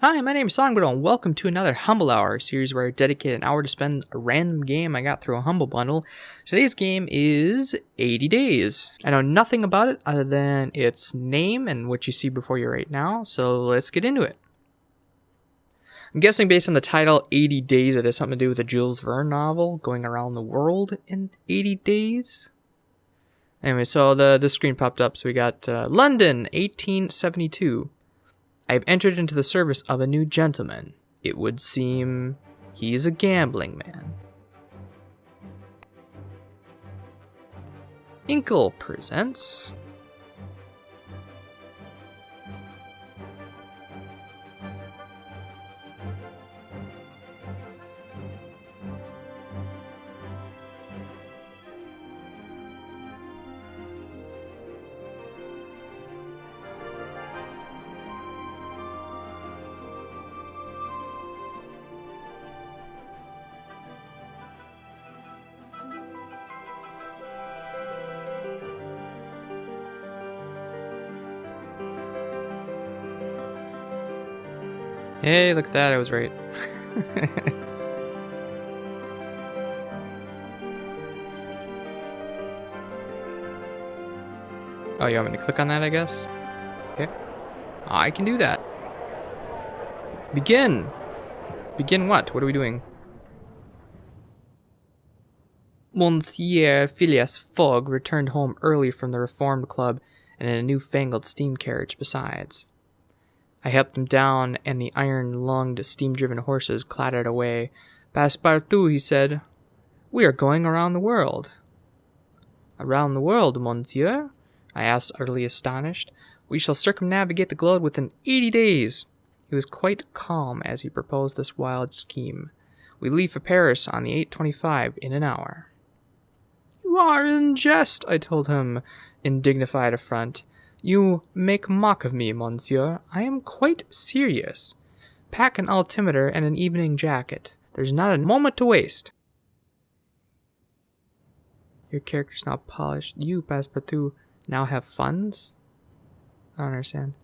Hi, my name is Songbird and welcome to another Humble Hour series where I dedicate an hour to spend a random game I got through a Humble Bundle. Today's game is 80 Days. I know nothing about it other than its name and what you see before you right now, so let's get into it. I'm guessing based on the title 80 Days it has something to do with a Jules Verne novel going around the world in 80 days. Anyway, so the screen popped up, so we got London, 1872. I have entered into the service of a new gentleman. It would seem he's a gambling man. Inkle presents... Hey, look at that, I was right. Oh, you want me to click on that, I guess? Okay. I can do that. Begin! Begin what? What are we doing? Monsieur Phileas Fogg returned home early from the Reformed Club and in a newfangled steam carriage besides. I helped him down, and the iron-lunged, steam-driven horses clattered away. "Passepartout," he said, "we are going around the world." "Around the world, monsieur?" I asked, utterly astonished. "We shall circumnavigate the globe within 80 days." He was quite calm as he proposed this wild scheme. "We leave for Paris on the 8:25 in an hour." "You are in jest," I told him, in dignified affront. "You make mock of me, monsieur. I am quite serious. Pack an altimeter and an evening jacket. There's not a moment to waste." "Your character's not polished. You, Passepartout, now have funds?" I don't understand.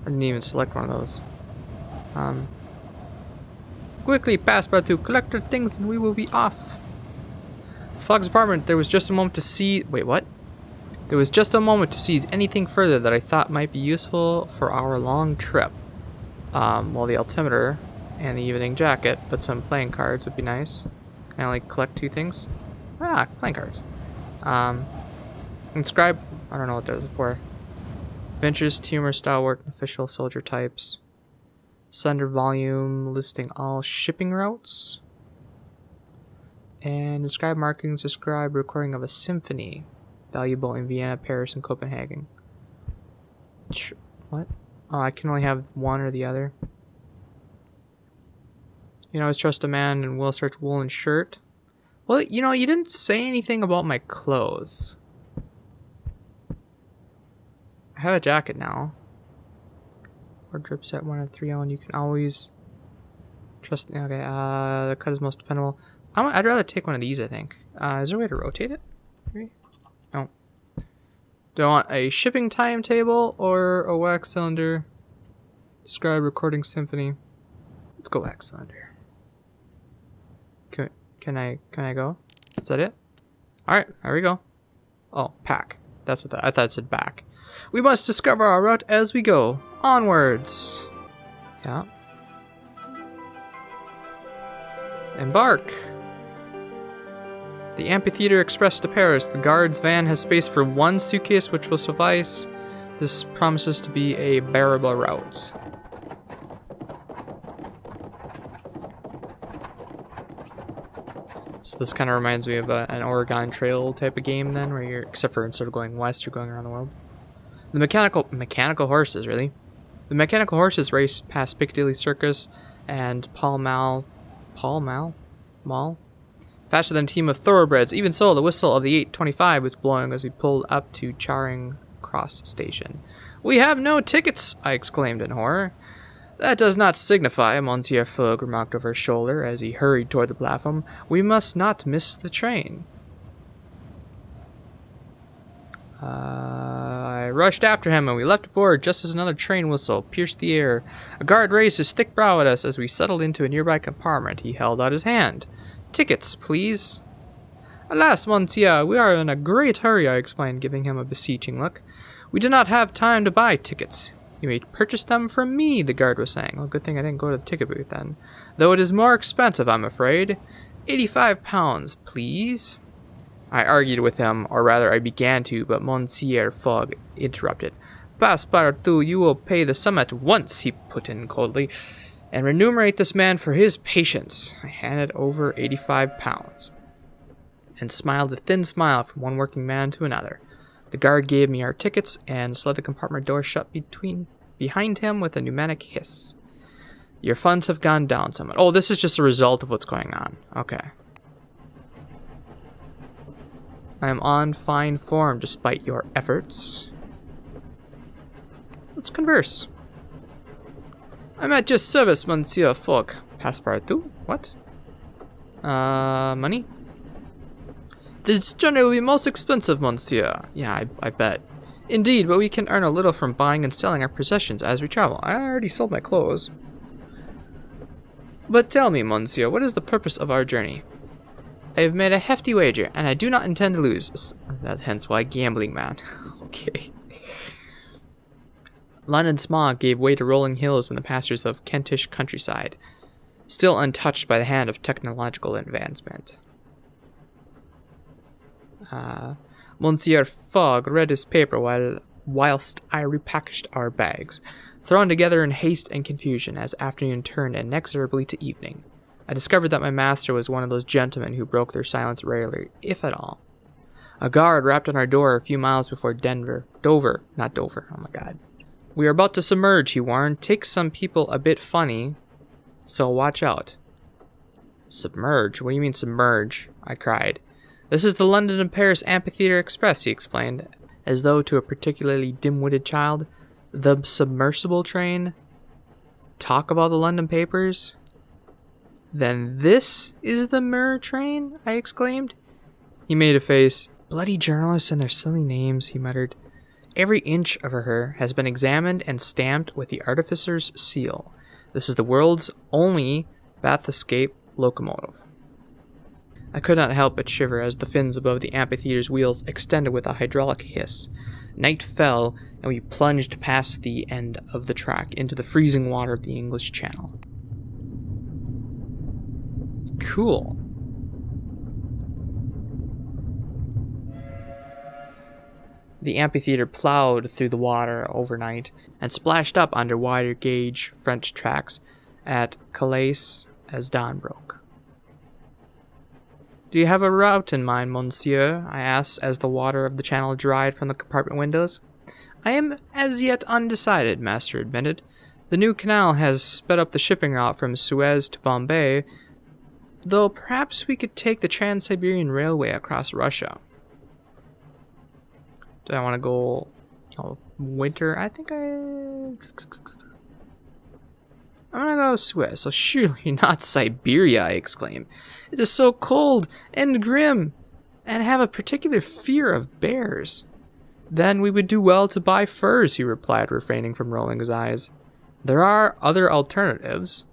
I didn't even select one of those. Quickly, Passepartout, collect your things and we will be off. Fogg's apartment, there was just a moment to see... Wait, what? There was just a moment to seize anything further that I thought might be useful for our long trip. Well, the altimeter and the evening jacket, but some playing cards would be nice. Can I only collect two things? Ah, playing cards. Inscribe... I don't know what those are for. Adventures, humor, style work, official soldier types. Slender volume listing all shipping routes. And describe markings, describe recording of a symphony. Valuable in Vienna, Paris, and Copenhagen. What? Oh, I can only have one or the other. You know, always trust a man and will search woolen shirt. Well, you know, you didn't say anything about my clothes. I have a jacket now. Wardrobe set 1 of 3 on. You can always trust... Okay, the cut is most dependable. I'd rather take one of these, I think. Is there a way to rotate it? Maybe? No. Do I want a shipping timetable or a wax cylinder? Describe recording symphony. Let's go wax cylinder. Can I go? Is that it? Alright, there we go. Oh, pack. That's what I thought it said back. We must discover our route as we go. Onwards. Yeah. Embark. The Amphitheater Express to Paris. The guard's van has space for one suitcase, which will suffice. This promises to be a bearable route. So this kind of reminds me of an Oregon Trail type of game then, where you're, except for instead of going west, you're going around the world. The mechanical horses, really. The mechanical horses race past Piccadilly Circus and Pall Mall. Faster than a team of thoroughbreds. Even so, the whistle of the 8:25 was blowing as we pulled up to Charing Cross Station. "We have no tickets!" I exclaimed in horror. "That does not signify," Monsieur Fogg remarked over his shoulder as he hurried toward the platform. "We must not miss the train." I rushed after him, and we leapt aboard just as another train whistle pierced the air. A guard raised his thick brow at us as we settled into a nearby compartment. He held out his hand. "Tickets, please." "Alas, monsieur, we are in a great hurry," I explained, giving him a beseeching look. "We do not have time to buy tickets." "You may purchase them from me," the guard was saying. Well, good thing I didn't go to the ticket booth then. "Though it is more expensive, I'm afraid. £85, please." I argued with him, or rather I began to, but Monsieur Fogg interrupted. "Passepartout, you will pay the sum at once," he put in coldly, "and remunerate this man for his patience." I handed over £85, and smiled a thin smile from one working man to another. The guard gave me our tickets and slid the compartment door shut behind him with a pneumatic hiss. "Your funds have gone down somewhat." Oh, this is just a result of what's going on. Okay. "I am on fine form despite your efforts." Let's converse. "I'm at your service, Monsieur Fogg." "Passepartout? What? Money?" "This journey will be most expensive, monsieur." "Yeah, I bet." "Indeed, but we can earn a little from buying and selling our possessions as we travel." I already sold my clothes. "But tell me, monsieur, what is the purpose of our journey?" "I have made a hefty wager, and I do not intend to lose. That's hence why gambling, man." Okay. London smog gave way to rolling hills and the pastures of Kentish countryside, still untouched by the hand of technological advancement. Monsieur Fogg read his paper whilst I repackaged our bags, thrown together in haste and confusion as afternoon turned inexorably to evening. I discovered that my master was one of those gentlemen who broke their silence rarely, if at all. A guard rapped on our door a few miles before Dover, oh my god. "We are about to submerge," he warned. "Takes some people a bit funny, so watch out." "Submerge? What do you mean submerge?" I cried. "This is the London and Paris Amphitheatre Express," he explained, as though to a particularly dim-witted child. "The submersible train? Talk about the London papers?" "Then this is the Mirror train?" I exclaimed. He made a face. "Bloody journalists and their silly names," he muttered. "Every inch of her has been examined and stamped with the artificer's seal. This is the world's only bathyscaphe locomotive." I could not help but shiver as the fins above the amphitheatre's wheels extended with a hydraulic hiss. Night fell, and we plunged past the end of the track into the freezing water of the English Channel. Cool. The amphitheater plowed through the water overnight and splashed up onto wider gauge French tracks at Calais as dawn broke. "Do you have a route in mind, monsieur?" I asked as the water of the channel dried from the compartment windows. "I am as yet undecided," Master admitted. "The new canal has sped up the shipping route from Suez to Bombay, though perhaps we could take the Trans-Siberian Railway across Russia." Do I want to go winter? I'm gonna go Suez. So surely not Siberia, I exclaimed. "It is so cold and grim, and I have a particular fear of bears." "Then we would do well to buy furs," he replied, refraining from rolling his eyes. "There are other alternatives.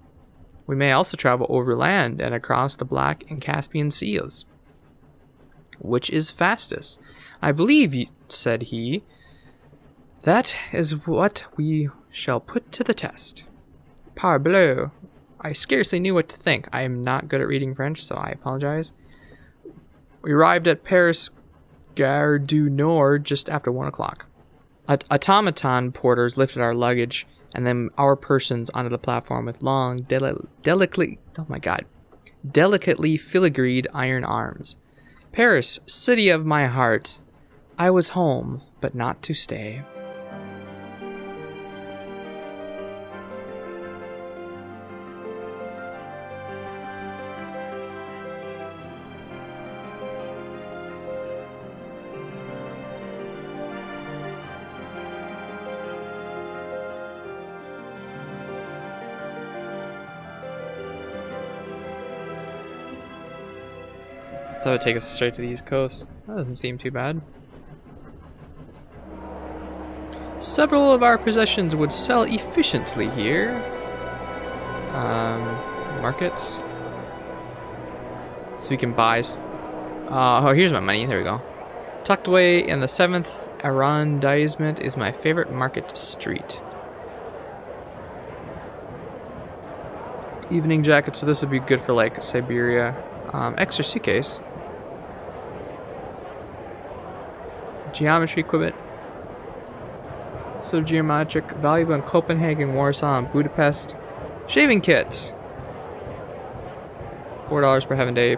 We may also travel overland and across the Black and Caspian Seas." "Which is fastest?" "I believe," said he, "that is what we shall put to the test." Parbleu. I scarcely knew what to think. I am not good at reading French, so I apologize. We arrived at Paris Gare du Nord just after 1 o'clock. Automaton porters lifted our luggage and then our persons onto the platform with long, delicately filigreed iron arms. Paris, city of my heart. I was home, but not to stay. That would take us straight to the East Coast. That doesn't seem too bad. Several of our possessions would sell efficiently here. Markets. So we can buy. Oh, here's my money. There we go. Tucked away in the 7th arrondissement is my favorite market street. Evening jacket, so this would be good for like Siberia. Extra suitcase. Geometry equipment. So geometric, valuable in Copenhagen, Warsaw, and Budapest. Shaving kit. $4 per heaven day.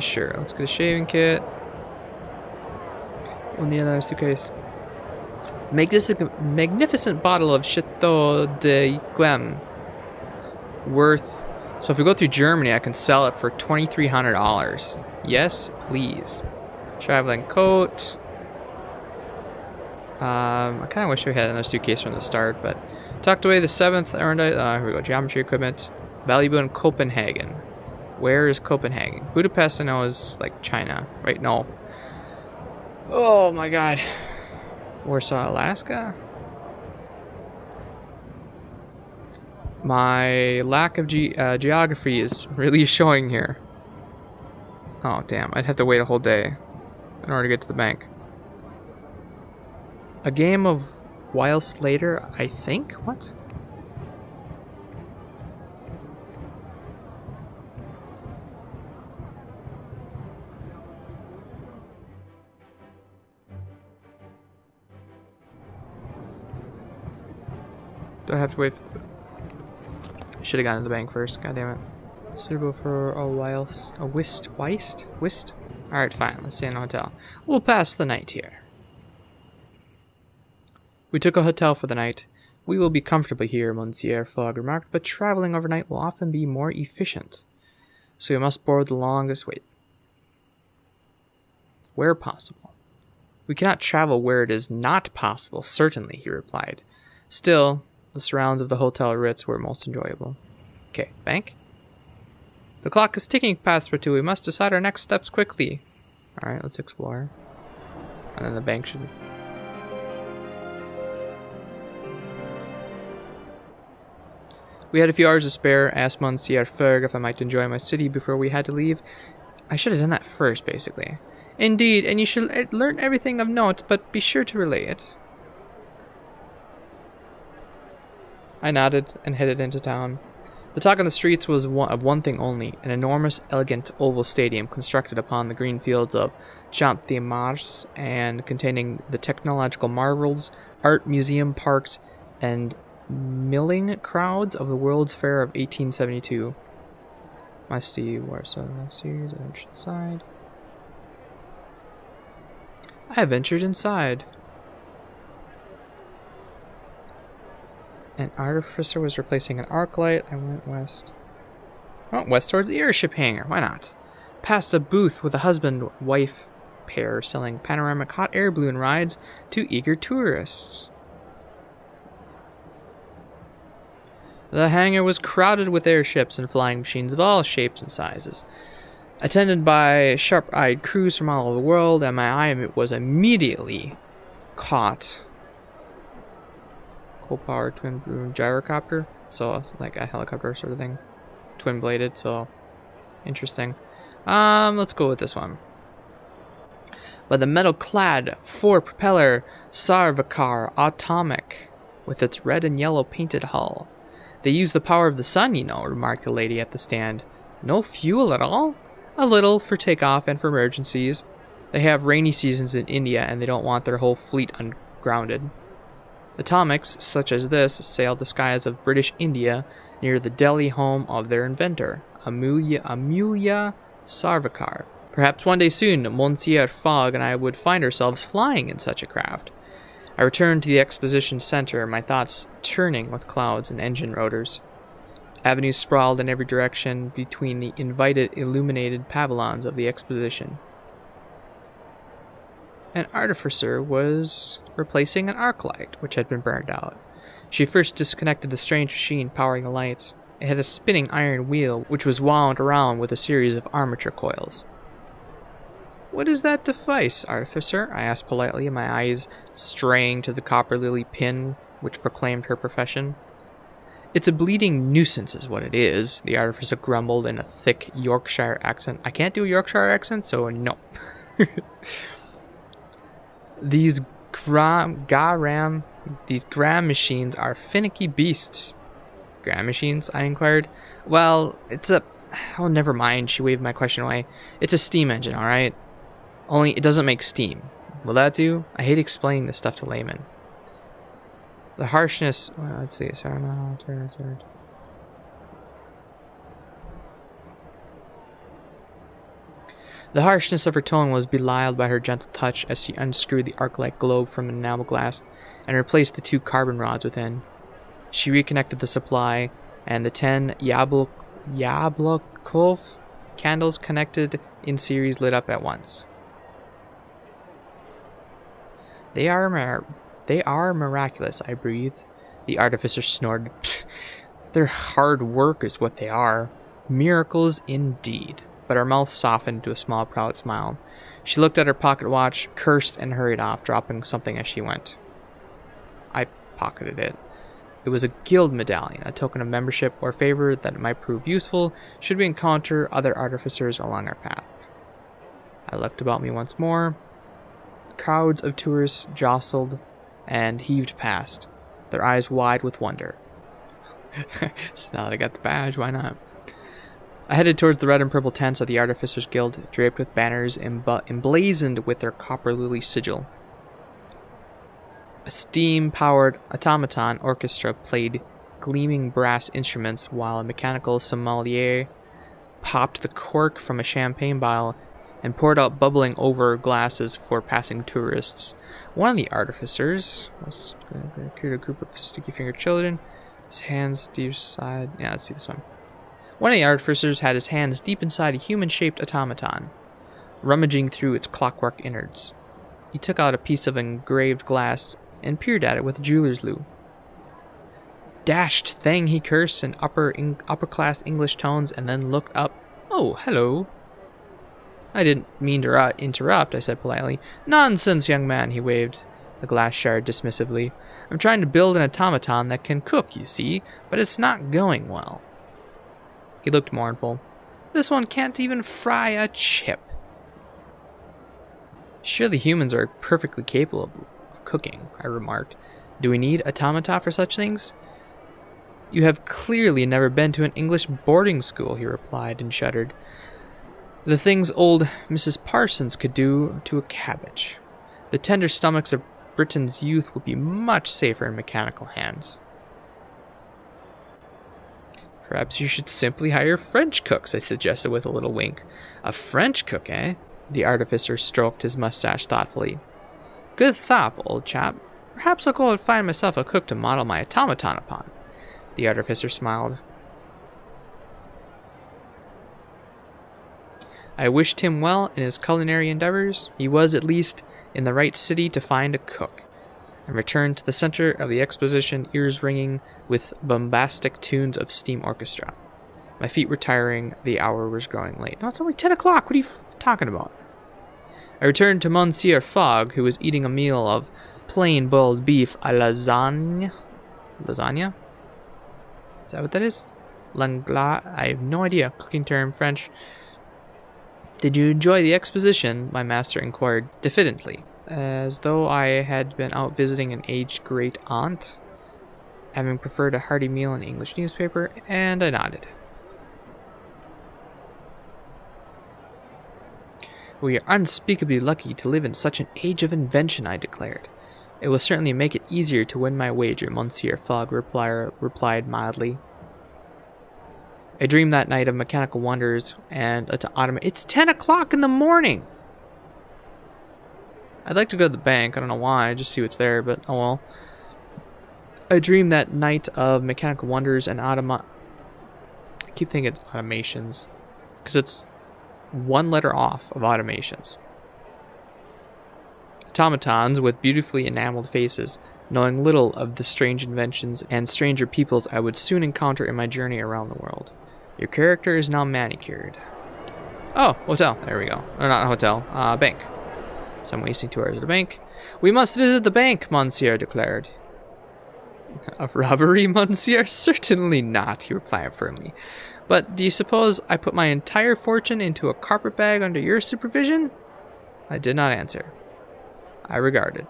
Sure. Let's get a shaving kit. We'll need another suitcase. Make this a magnificent bottle of Chateau de Yquem. Worth. So if we go through Germany, I can sell it for $2,300. Yes, please. Traveling coat. I kind of wish we had another suitcase from the start, but tucked away the 7th arrondissement. Here we go. Geometry equipment. Valuable in Copenhagen. Where is Copenhagen? Budapest, I know, is like China, right? No. Oh my god. Warsaw, Alaska? My lack of geography is really showing here. Oh, damn. I'd have to wait a whole day in order to get to the bank. A game of whilst later, I think? What? Do I have to wait for the... I should have gone to the bank first, god damn it. Suitable for a whilst... a whist? Whist? Alright, fine, let's stay in a hotel. We'll pass the night here. We took a hotel for the night. We will be comfortably here, Monsieur Fogg remarked, but traveling overnight will often be more efficient. So we must board the longest... wait. Where possible. We cannot travel where it is not possible, certainly, he replied. Still... the surrounds of the Hotel Ritz were most enjoyable. Okay, bank. The clock is ticking past for 2. We must decide our next steps quickly. Alright, let's explore. And then the bank should... We had a few hours to spare. Asked Monsieur Fogg if I might enjoy my city before we had to leave. I should have done that first, basically. Indeed, and you should learn everything of note, but be sure to relay it. I nodded and headed into town. The talk on the streets was of one thing only, an enormous, elegant oval stadium constructed upon the green fields of Champ de Mars and containing the technological marvels, art museum, parks, and milling crowds of the World's Fair of 1872. Must see Warsaw last year's inside. I ventured inside. An artificer was replacing an arc light. I went west. I went west towards the airship hangar. Why not? Past a booth with a husband-wife pair selling panoramic hot air balloon rides to eager tourists. The hangar was crowded with airships and flying machines of all shapes and sizes, attended by sharp-eyed crews from all over the world, and my eye was immediately caught. Coal-power twin gyrocopter, so it's like a helicopter sort of thing, twin-bladed. So interesting. Let's go with this one. By the metal-clad four-propeller Sarvikar Atomic, with its red and yellow painted hull. They use the power of the sun, you know, remarked the lady at the stand. No fuel at all? A little for takeoff and for emergencies. They have rainy seasons in India and they don't want their whole fleet ungrounded. Atomics, such as this, sailed the skies of British India near the Delhi home of their inventor, Amelia Sarvikar. Perhaps one day soon, Monsieur Fogg and I would find ourselves flying in such a craft. I returned to the exposition center, my thoughts churning with clouds and engine rotors. Avenues sprawled in every direction between the invited illuminated pavilions of the exposition. An artificer was replacing an arc light, which had been burned out. She first disconnected the strange machine powering the lights. It had a spinning iron wheel, which was wound around with a series of armature coils. What is that device, Artificer? I asked politely, my eyes straying to the copper lily pin which proclaimed her profession. It's a bleeding nuisance is what it is, the Artificer grumbled in a thick Yorkshire accent. I can't do a Yorkshire accent, so no. These gram machines are finicky beasts. Gram machines? I inquired. Well, it's a... Oh, never mind, she waved my question away. It's a steam engine, alright? Only it doesn't make steam. Will that do? I hate explaining this stuff to laymen. The harshness... Well, let's see. Sorry, no, turn. The harshness of her tone was belied by her gentle touch as she unscrewed the arc-like globe from an enamel glass and replaced the 2 carbon rods within. She reconnected the supply, and the 10 Yablokov candles connected in series lit up at once. They are miraculous, I breathed. The Artificer snorted. Their hard work is what they are. Miracles indeed. But her mouth softened into a small, proud smile. She looked at her pocket watch, cursed, and hurried off, dropping something as she went. I pocketed it. It was a guild medallion, a token of membership or favor that might prove useful should we encounter other artificers along our path. I looked about me once more. Crowds of tourists jostled and heaved past, their eyes wide with wonder. So now that I got the badge, why not? I headed towards the red and purple tents of the Artificers Guild, draped with banners emblazoned with their copper lily sigil. A steam-powered automaton orchestra played gleaming brass instruments while a mechanical sommelier popped the cork from a champagne bottle and poured out bubbling over glasses for passing tourists. One of the artificers was a group of sticky-fingered children, his hands deep inside... Yeah, let's see this one. One of the artificers had his hands deep inside a human-shaped automaton, rummaging through its clockwork innards. He took out a piece of engraved glass and peered at it with a jeweler's lure. Dashed thing, he cursed in upper-class English tones, and then looked up. Oh, hello. I didn't mean to interrupt, I said politely. Nonsense, young man, he waved the glass shard dismissively. I'm trying to build an automaton that can cook, you see, but it's not going well. He looked mournful. This one can't even fry a chip. Surely humans are perfectly capable of cooking, I remarked. Do we need automata for such things? You have clearly never been to an English boarding school, he replied and shuddered. The things old Mrs. Parsons could do to a cabbage. The tender stomachs of Britain's youth would be much safer in mechanical hands. Perhaps you should simply hire French cooks, I suggested with a little wink. A French cook, eh? The artificer stroked his mustache thoughtfully. Good thought, old chap. Perhaps I'll go and find myself a cook to model my automaton upon. The artificer smiled. I wished him well in his culinary endeavors. He was at least in the right city to find a cook, and returned to the center of the exposition, ears ringing with bombastic tunes of steam orchestra. My feet were tiring, the hour was growing late. No, it's only 10 o'clock, what are you talking about? I returned to Monsieur Fogg, who was eating a meal of plain boiled beef à lasagne. Lasagna? Is that what that is? Langla? I have no idea. Cooking term, French. Did you enjoy the exposition? My master inquired diffidently, as though I had been out visiting an aged great-aunt, having preferred a hearty meal in an English newspaper, and I nodded. We are unspeakably lucky to live in such an age of invention, I declared. It will certainly make it easier to win my wager, Monsieur Fogg replied mildly. I dreamed that night of mechanical wonders and It's 10 o'clock in the morning! I'd like to go to the bank. I don't know why. Just see what's there, but oh well. I dreamed that night of mechanical wonders and I keep thinking it's automations, because it's one letter off of automations. Automatons with beautifully enameled faces, knowing little of the strange inventions and stranger peoples I would soon encounter in my journey around the world. Your character is now manicured. Oh, hotel. There we go. Or not a hotel. Bank. So I'm wasting 2 hours at the bank. We must visit the bank, Monsieur declared. A robbery, Monsieur? Certainly not, he replied firmly. But do you suppose I put my entire fortune into a carpet bag under your supervision? I did not answer. I regarded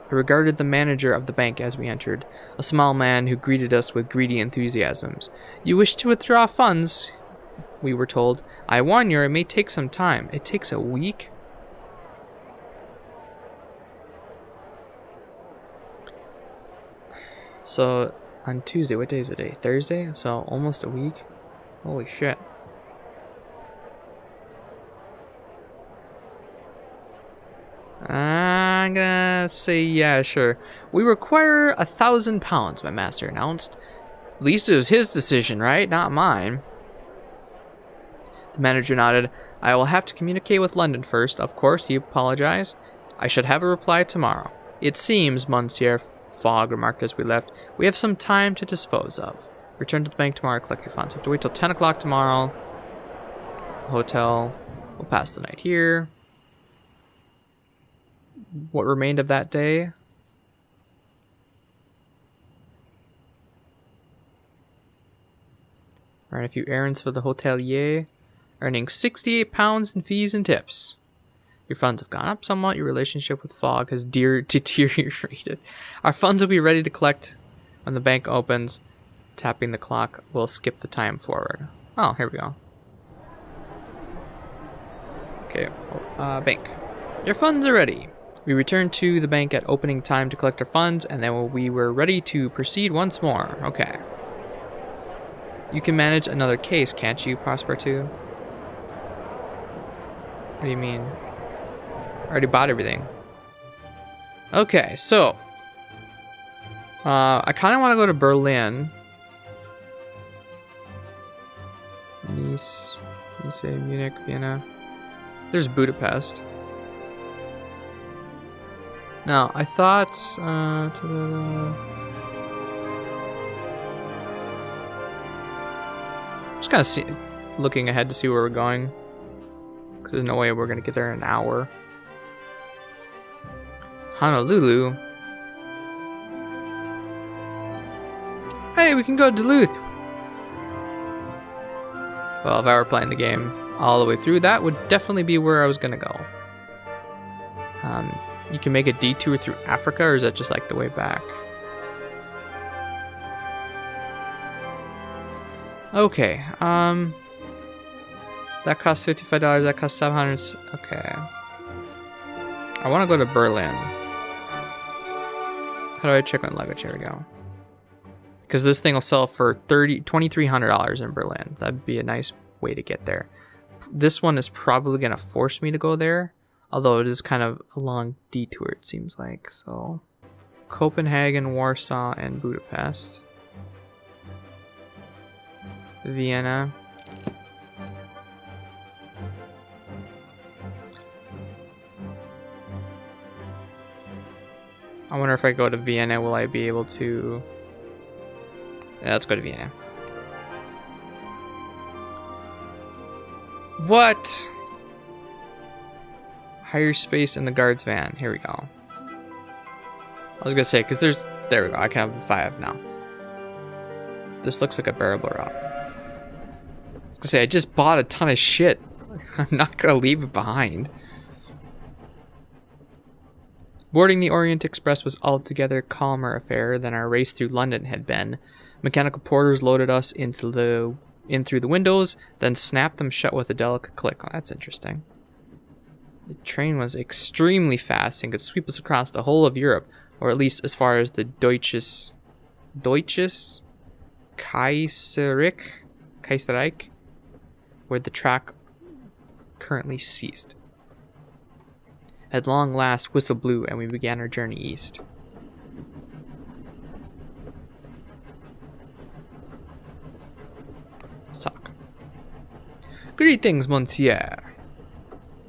the manager of the bank as we entered, a small man who greeted us with greedy enthusiasms. You wish to withdraw funds, we were told. I warn you, it may take some time. It takes a week? So, on Tuesday, what day is it today? Thursday? So, almost a week? Holy shit. I'm gonna say, yeah, sure. We require £1,000, my master announced. At least it was his decision, right? Not mine. The manager nodded. I will have to communicate with London first. Of course, he apologized. I should have a reply tomorrow. It seems, Monsieur Fogg remarked as we left, we have some time to dispose of. Return to the bank tomorrow, collect your funds. Have to wait till 10 o'clock tomorrow. Hotel. We'll pass the night here. What remained of that day? Ran a few errands for the hotelier, earning £68 in fees and tips. Your funds have gone up somewhat. Your relationship with Fogg has deteriorated. Our funds will be ready to collect when the bank opens. Tapping the clock will skip the time forward. Oh, here we go. Okay, bank. Your funds are ready. We returned to the bank at opening time to collect our funds, and then we were ready to proceed once more. Okay. You can manage another case, can't you, Passepartout? What do you mean? I already bought everything. Okay, so. I kind of want to go to Berlin. Nice, Munich, Vienna. There's Budapest. Now, I thought, just kind of looking ahead to see where we're going. Because there's no way we're going to get there in an hour. Honolulu. Hey, we can go to Duluth. Well, if I were playing the game all the way through, that would definitely be where I was going to go. You can make a detour through Africa, or is that just like the way back? Okay, that costs $55, that costs $700. Okay. I want to go to Berlin. How do I check my luggage? Here we go. Because this thing will sell for $2,300 in Berlin. That'd be a nice way to get there. This one is probably going to force me to go there. Although it is kind of a long detour, it seems like. So, Copenhagen, Warsaw, and Budapest. Vienna. I wonder if I go to Vienna, will I be able to... Yeah, let's go to Vienna. What? Hire space in the guard's van. Here we go. I was gonna say, because there's... There we go. I can have 5 now. This looks like a bearable route. I was gonna say, I just bought a ton of shit. I'm not gonna leave it behind. Boarding the Orient Express was altogether calmer affair than our race through London had been. Mechanical porters loaded us in through the windows, then snapped them shut with a delicate click. Oh, that's interesting. The train was extremely fast and could sweep us across the whole of Europe, or at least as far as the Deutsches Kaiserreich, where the track currently ceased. At long last, whistle blew, and we began our journey east. Let's talk. Greetings, monsieur.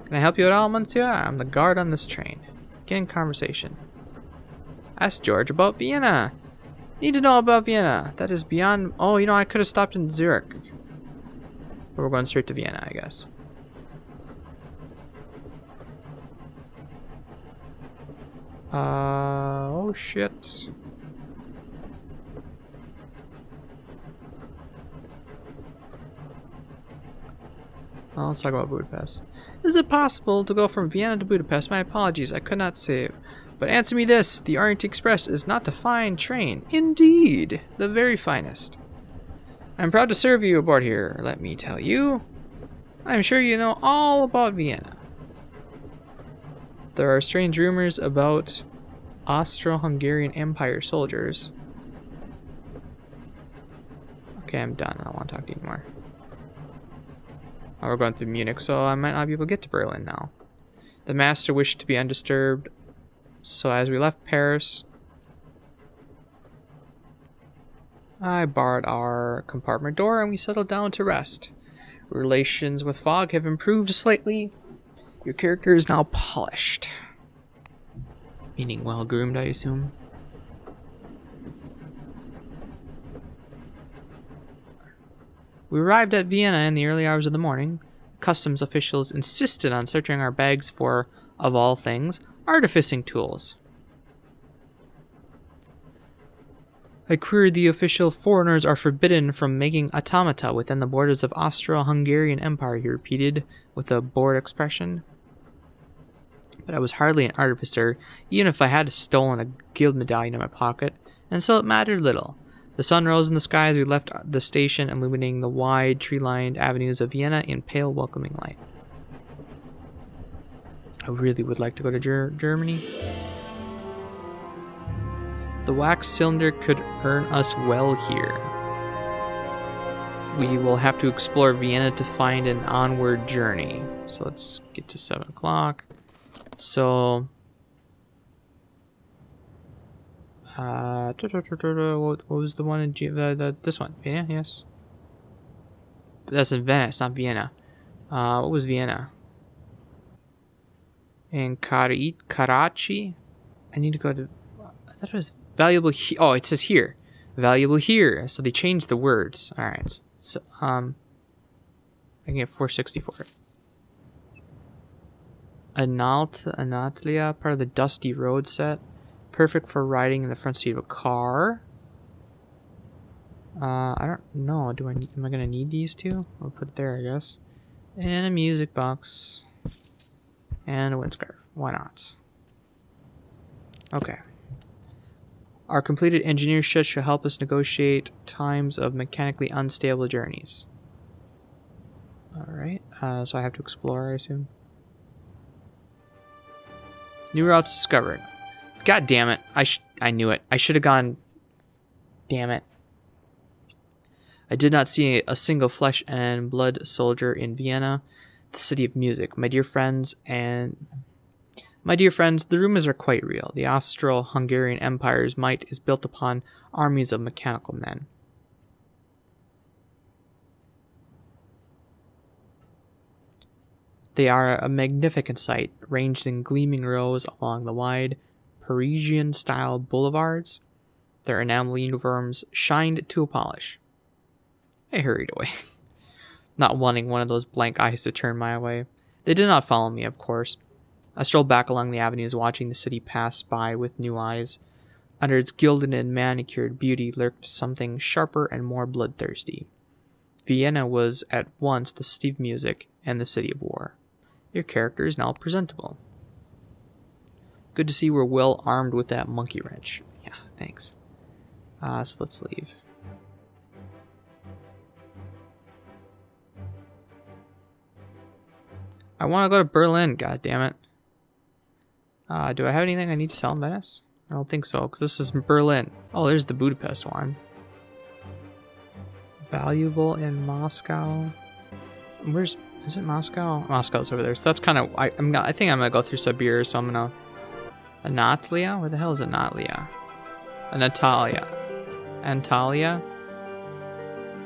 Can I help you at all, monsieur? I'm the guard on this train. Begin conversation. Ask George about Vienna. Need to know about Vienna. That is beyond... Oh, you know, I could have stopped in Zurich. Or we're going straight to Vienna, I guess. Oh shit. Well, let's talk about Budapest. Is it possible to go from Vienna to Budapest? My apologies, I could not save. But answer me this, the Orient Express is not a fine train. Indeed, the very finest. I'm proud to serve you aboard here, let me tell you. I'm sure you know all about Vienna. There are strange rumors about Austro-Hungarian Empire soldiers. Okay, I'm done. I don't want to talk to you anymore. Oh, we're going through Munich, so I might not be able to get to Berlin now. The master wished to be undisturbed, so as we left Paris, I barred our compartment door and we settled down to rest. Relations with Fogg have improved slightly. Your character is now polished. Meaning well groomed, I assume. We arrived at Vienna in the early hours of the morning. Customs officials insisted on searching our bags for, of all things, artificing tools. I queried the official. Foreigners are forbidden from making automata within the borders of Austro-Hungarian Empire, he repeated with a bored expression. But I was hardly an artificer, even if I had stolen a guild medallion in my pocket, and so it mattered little. The sun rose in the sky as we left the station, illuminating the wide, tree-lined avenues of Vienna in pale, welcoming light. I really would like to go to Germany. The wax cylinder could earn us well here. We will have to explore Vienna to find an onward journey. So let's get to 7 o'clock. So... what was the one in this one? Vienna, yes. That's in Venice, not Vienna. What was Vienna? In Karachi? I need to go to... I thought it was valuable... Oh, it says here. Valuable here. So they changed the words. Alright. So, I can get 460 for it. Anatlia, part of the Dusty Road set. Perfect for riding in the front seat of a car. I don't know. Am I gonna need these two? I'll put it there, I guess. And a music box. And a windscarf. Why not? Okay. Our completed engineer shed shall help us negotiate times of mechanically unstable journeys. Alright. So I have to explore, I assume. New routes discovered. God damn it. I knew it. I should have gone... Damn it. I did not see a single flesh and blood soldier in Vienna, the city of music. My dear friends, the rumors are quite real. The Austro-Hungarian Empire's might is built upon armies of mechanical men. They are a magnificent sight, ranged in gleaming rows along the wide Parisian-style boulevards. Their enamel uniforms shined to a polish. I hurried away, not wanting one of those blank eyes to turn my way. They did not follow me, of course. I strolled back along the avenues, watching the city pass by with new eyes. Under its gilded and manicured beauty lurked something sharper and more bloodthirsty. Vienna was at once the city of music and the city of war. Your character is now presentable. Good to see we're well armed with that monkey wrench. Yeah, thanks. So let's leave. I want to go to Berlin, god damn it. Do I have anything I need to sell in Venice? I don't think so, because this is Berlin. Oh, there's the Budapest one. Valuable in Moscow. Is it Moscow? Moscow's over there. So that's kind of... I think I'm going to go through Siberia, so I'm going to... Anatlia? Where the hell is Anatlia? Antalya. Antalya?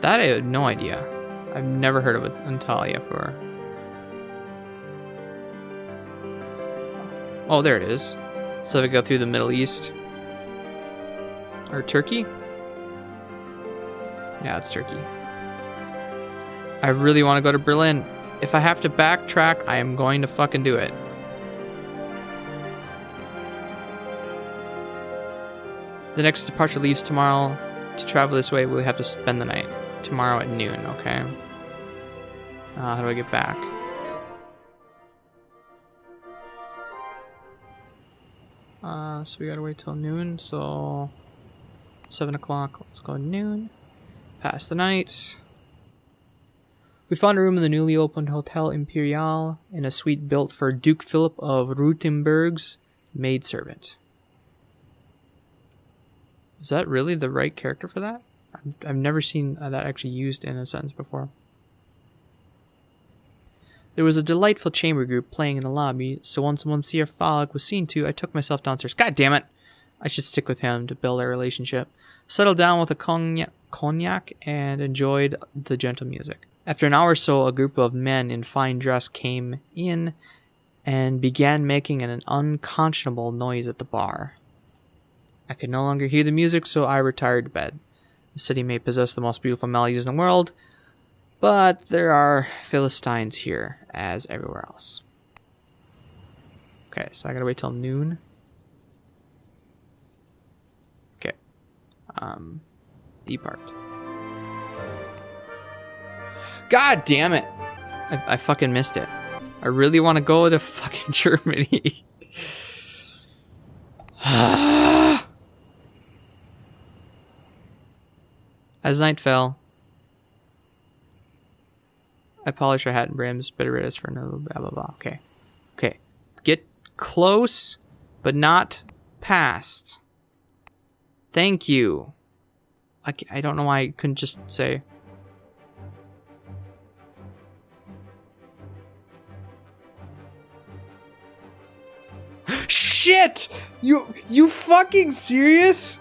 That I have no idea. I've never heard of Antalya before. Oh, there it is. So if I go through the Middle East. Or Turkey? Yeah, it's Turkey. I really want to go to Berlin. If I have to backtrack, I am going to fucking do it. The next departure leaves tomorrow. To travel this way, we have to spend the night. Tomorrow at noon, okay? How do I get back? So we gotta wait till noon, so 7 o'clock, let's go noon. Pass the night. We found a room in the newly opened Hotel Imperial in a suite built for Duke Philip of Rothenburg's maidservant. Is that really the right character for that? I've never seen that actually used in a sentence before. There was a delightful chamber group playing in the lobby, so once Monsieur Fogg was seen to, I took myself downstairs. God damn it! I should stick with him to build our relationship. Settled down with a cognac and enjoyed the gentle music. After an hour or so, a group of men in fine dress came in and began making an unconscionable noise at the bar. I could no longer hear the music, so I retired to bed. The city may possess the most beautiful melodies in the world, but there are Philistines here, as everywhere else. Okay, so I gotta wait till noon. Okay. Depart. God damn it! I fucking missed it. I really want to go to fucking Germany. As night fell, I polished her hat and brims, bitter riddance for no blah blah blah. Okay. Okay. Get close, but not past. Thank you. I don't know why I couldn't just say. Shit! You fucking serious?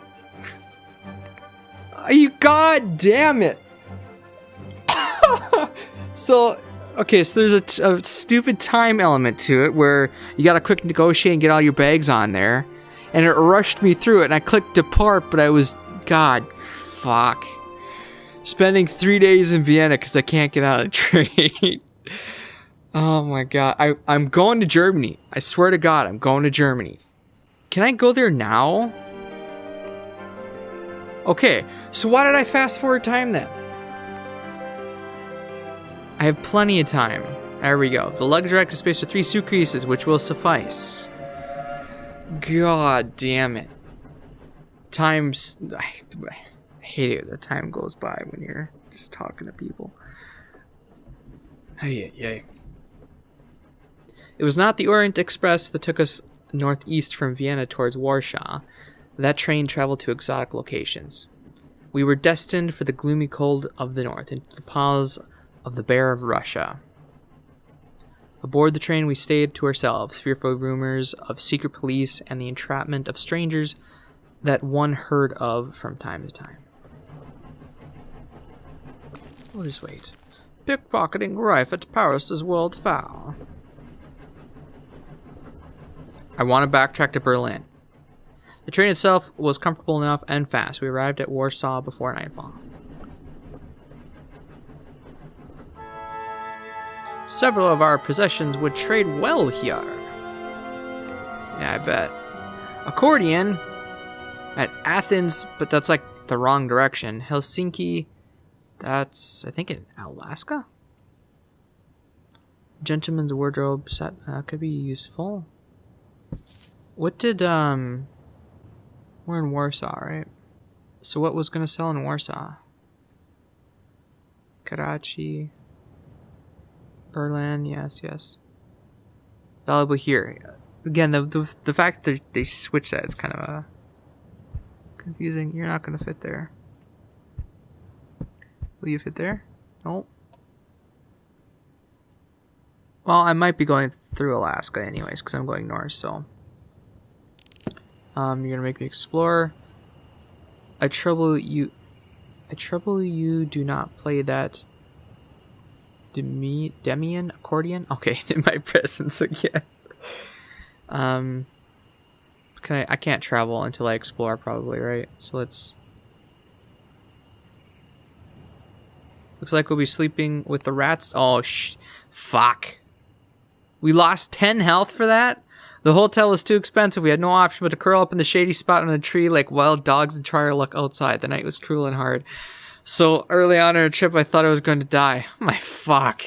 You god damn it. So, okay, so there's a stupid time element to it where you gotta quick negotiate and get all your bags on there. And it rushed me through it, and I clicked depart, but I was, god, fuck. Spending 3 days in Vienna because I can't get out of the train. Oh my god, I'm going to Germany. I swear to god, I'm going to Germany. Can I go there now? Okay, so why did I fast forward time then? I have plenty of time. There we go. The luggage rack is spaced for 3 suitcases, which will suffice. God damn it. Time's... I hate it that time goes by when you're just talking to people. Hey. It was not the Orient Express that took us northeast from Vienna towards Warsaw. That train traveled to exotic locations. We were destined for the gloomy cold of the north, into the paws of the bear of Russia. Aboard the train we stayed to ourselves, fearful rumors of secret police and the entrapment of strangers that one heard of from time to time. We'll just wait. Pickpocketing rife at Paris' World Fair. I want to backtrack to Berlin. The train itself was comfortable enough and fast. We arrived at Warsaw before nightfall. Several of our possessions would trade well here. Yeah, I bet. Accordion at Athens, but that's like the wrong direction. Helsinki, that's, I think, in Alaska? Gentleman's wardrobe set could be useful. What did, we're in Warsaw, right? So what was going to sell in Warsaw? Karachi. Berlin, yes. Valuable here. Again, the fact that they switch that is kind of confusing. You're not going to fit there. Will you fit there? Nope. Well, I might be going through Alaska anyways, because I'm going north, so. You're going to make me explore. I trouble you do not play that Demian accordion. Okay, in my presence again. I can't travel until I explore, probably, right? So let's. Looks like we'll be sleeping with the rats. Oh, fuck. We lost 10 health for that? The hotel was too expensive. We had no option but to curl up in the shady spot on a tree like wild dogs and try our luck outside. The night was cruel and hard. So early on in our trip, I thought I was going to die. My fuck.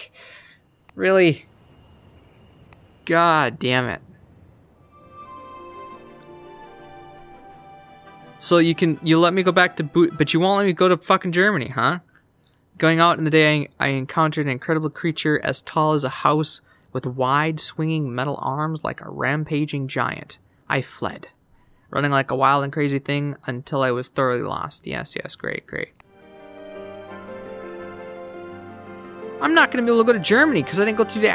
Really? God damn it. So you let me go back to but you won't let me go to fucking Germany, huh? Going out in the day, I encountered an incredible creature as tall as a house with wide swinging metal arms like a rampaging giant. I fled, running like a wild and crazy thing until I was thoroughly lost. Yes, great. I'm not going to be able to go to Germany because I didn't go through to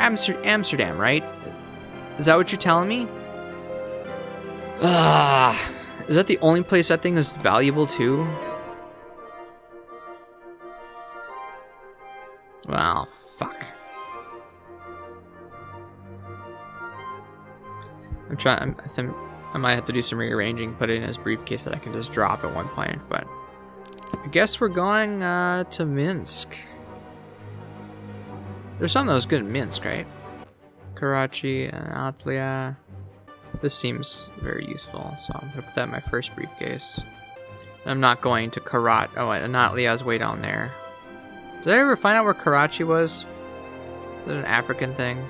Amsterdam, right? Is that what you're telling me? Is that the only place that thing is valuable too? Well, fuck. I think I might have to do some rearranging, put it in his briefcase that I can just drop at one point, but I guess we're going to Minsk. There's something that was good in Minsk, right? Karachi and Atlia. This seems very useful, so I'm gonna put that in my first briefcase. I'm not going to Karat. Oh, Anatlia is way down there. Did I ever find out where Karachi was? Is it an African thing?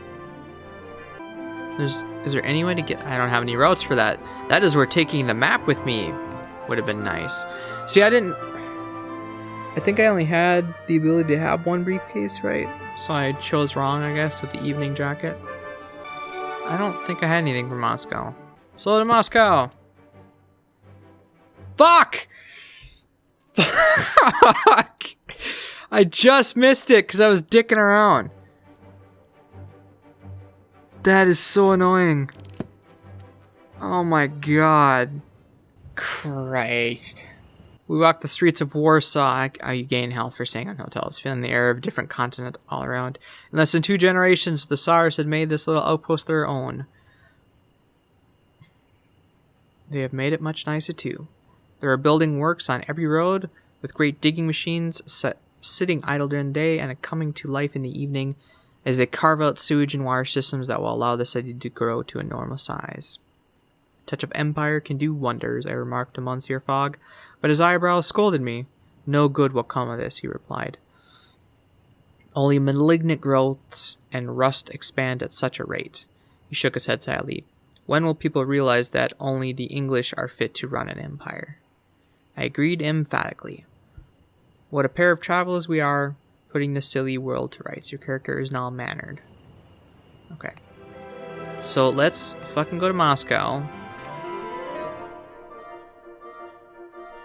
Is there any way to get... I don't have any routes for that. That is where taking the map with me would have been nice. See, I think I only had the ability to have one briefcase, right? So I chose wrong, I guess, with the evening jacket. I don't think I had anything from Moscow. Slow to Moscow! Fuck! Fuck! I just missed it because I was dicking around. That is so annoying. Oh my god. Christ. We walked the streets of Warsaw. You gain health for staying on hotels, feeling the air of a different continent all around. In less than 2 generations, the Tsars had made this little outpost their own. They have made it much nicer too. There are building works on every road, with great digging machines sitting idle during the day and coming to life in the evening, as they carve out sewage and water systems that will allow the city to grow to a normal size. A touch of empire can do wonders, I remarked to Monsieur Fogg, but his eyebrows scolded me. No good will come of this, he replied. Only malignant growths and rust expand at such a rate. He shook his head sadly. When will people realize that only the English are fit to run an empire? I agreed emphatically. What a pair of travelers we are, putting this silly world to rights. Your character is now mannered. Okay. So let's fucking go to Moscow.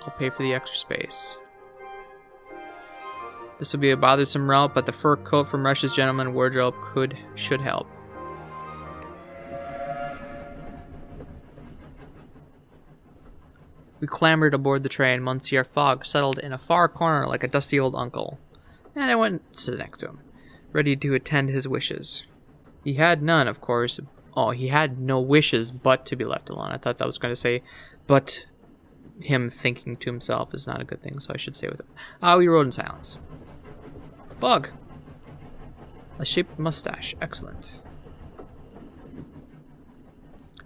I'll pay for the extra space. This will be a bothersome route, but the fur coat from Russia's gentleman wardrobe should help. We clambered aboard the train. Monsieur Fogg settled in a far corner like a dusty old uncle, and I went to sit next to him, ready to attend his wishes. He had none, of course. Oh, he had no wishes but to be left alone. I thought that was going to say, but him thinking to himself is not a good thing, so I should say with him. We rode in silence. Fogg. A shaped mustache. Excellent.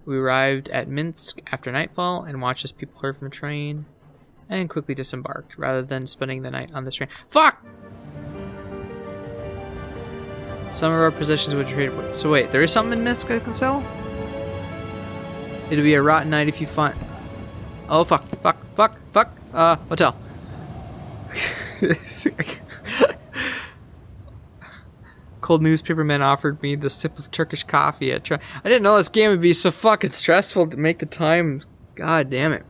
We arrived at Minsk after nightfall and watched as people hurried from the train and quickly disembarked, rather than spending the night on this train. Fuck! Some of our possessions would trade. So wait, there is something in Minsk I can sell? It'll be a rotten night if you find... Oh, fuck. Hotel. Cold newspaper man offered me the sip of Turkish coffee. I didn't know this game would be so fucking stressful to make the time. God damn it.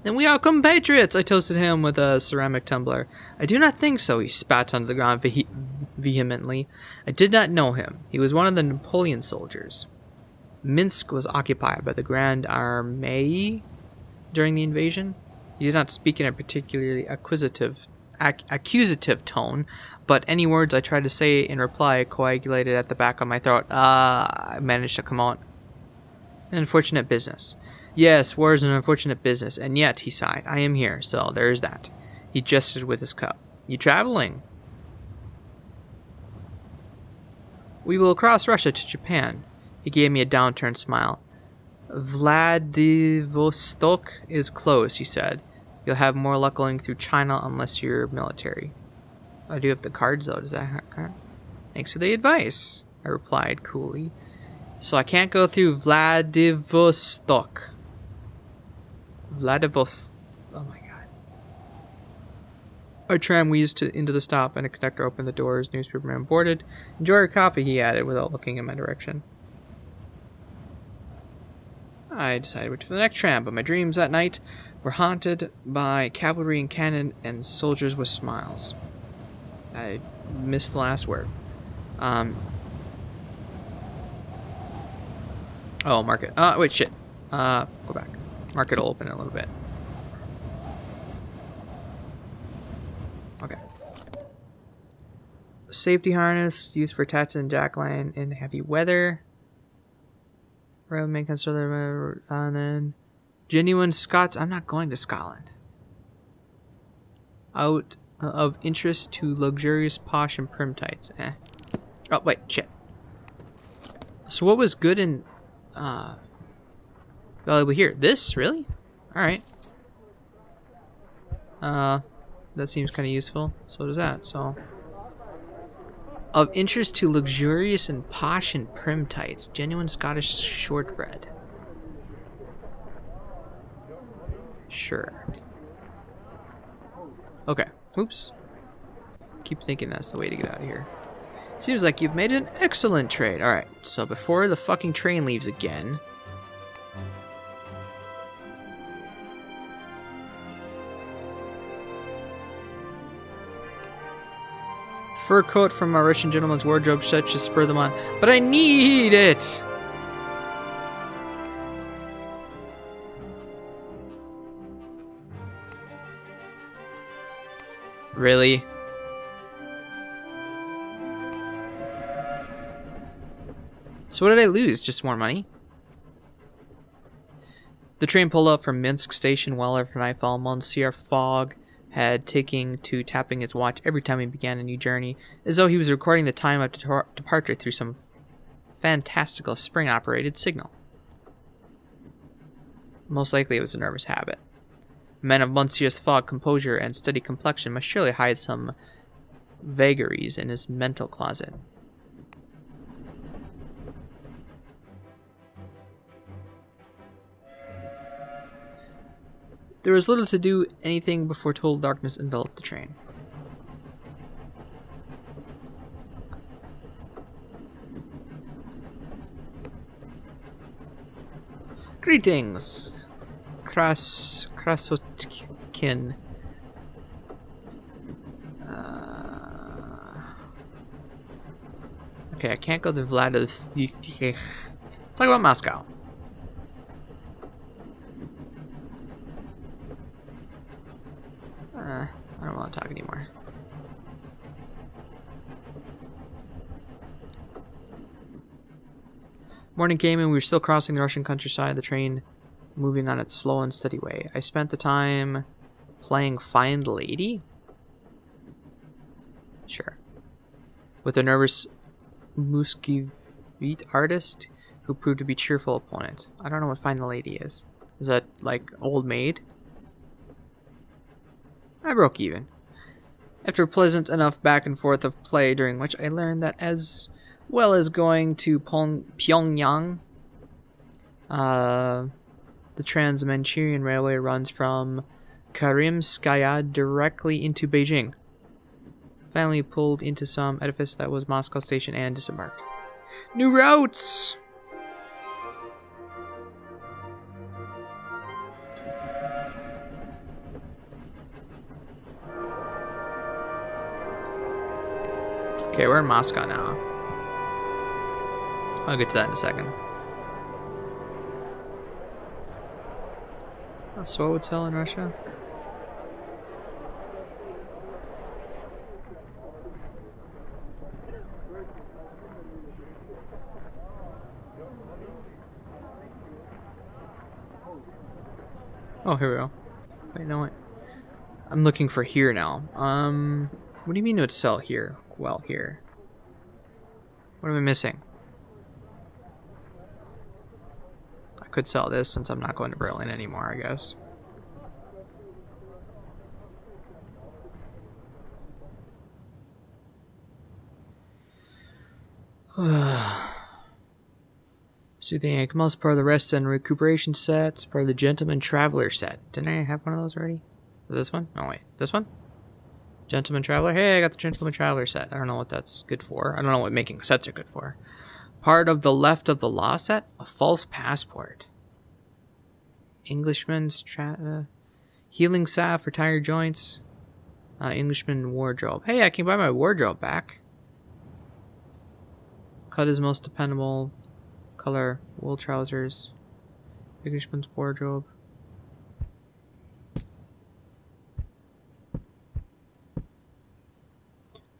Then we are compatriots, I toasted him with a ceramic tumbler. I do not think so, he spat onto the ground vehemently. I did not know him. He was one of the Napoleon soldiers. Minsk was occupied by the Grand Armée during the invasion. He did not speak in a particularly accusative tone, but any words I tried to say in reply coagulated at the back of my throat. I managed to come out. An unfortunate business. Yes, war is an unfortunate business, and yet, he sighed, I am here, so there is that. He gestured with his cup. You traveling? We will cross Russia to Japan. He gave me a downturned smile. Vladivostok is closed, he said. You'll have more luck going through China unless you're military. I do have the cards, though. Does that count? Thanks for the advice, I replied coolly. So I can't go through Vladivostok. Vladivostok. Oh my god. Our tram wheezed into the stop, and a conductor opened the doors. Newspaperman boarded. Enjoy your coffee, he added, without looking in my direction. I decided which for the next tram, but my dreams that night were haunted by cavalry and cannon and soldiers with smiles. I missed the last word. Oh, market. Wait, shit. Go back. Market will open in a little bit. Okay. Safety harness used for attaching jackline in heavy weather. Railman consider and then genuine Scots. I'm not going to Scotland. Out of interest to luxurious, posh, and prim tights. Oh wait, shit. So what was good in valuable here? This really? All right. That seems kind of useful. So does that. So. Of interest to luxurious and posh and prim tights. Genuine Scottish shortbread. Sure. Okay. Oops. Keep thinking that's the way to get out of here. Seems like you've made an excellent trade. Alright, so before the fucking train leaves again... Fur coat from a Russian gentleman's wardrobe such to spur them on. But I need it! Really? So what did I lose? Just more money? The train pulled up from Minsk station well after nightfall. Monsieur Fogg had taken to tapping his watch every time he began a new journey, as though he was recording the time of departure through some fantastical spring-operated signal. Most likely it was a nervous habit. A man of Monsieur Fogg's composure and steady complexion must surely hide some vagaries in his mental closet. There was little to do anything before total darkness enveloped the train. Greetings, Krasotkin. Okay, I can't go to Vladivostok. Let's talk about Moscow. I don't want to talk anymore. Morning came and we were still crossing the Russian countryside, the train moving on its slow and steady way. I spent the time playing Find Lady? Sure. With a nervous Muscovite artist who proved to be a cheerful opponent. I don't know what Find the Lady is. Is that like Old Maid? I broke even. After a pleasant enough back and forth of play during which I learned that as well as going to Pyongyang, the Trans-Manchurian Railway runs from Karimskaya directly into Beijing. Finally pulled into some edifice that was Moscow Station and disembarked. New routes! Okay, we're in Moscow now. I'll get to that in a second. That's what would sell in Russia? Oh, here we go. Wait, no, wait. I'm looking for here now. What do you mean it would sell here? Well, here. What am I missing? I could sell this since I'm not going to Berlin anymore, I guess. Soothing Animals, part of the rest and recuperation sets, part of the Gentleman Traveler set. Didn't I have one of those already? This one? No, wait. This one? Gentleman Traveler? Hey, I got the Gentleman Traveler set. I don't know what that's good for. I don't know what making sets are good for. Part of the Left of the Law set? A false passport. Englishman's healing salve for tired joints. Englishman wardrobe. Hey, I can buy my wardrobe back. Cut is most dependable. Color, wool trousers. Englishman's wardrobe.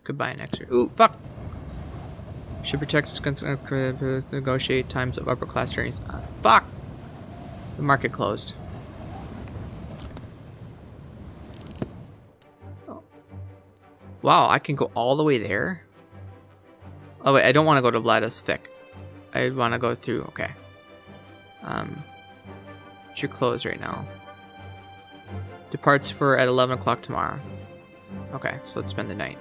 Could buy an extra. Ooh, fuck! Should protect us against negotiate times of upper class earnings. Fuck! The market closed. Oh. Wow, I can go all the way there? Oh wait, I don't want to go to Vladisvik. I want to go through, okay. You're closed right now. Departs for at 11 o'clock tomorrow. Okay, so let's spend the night.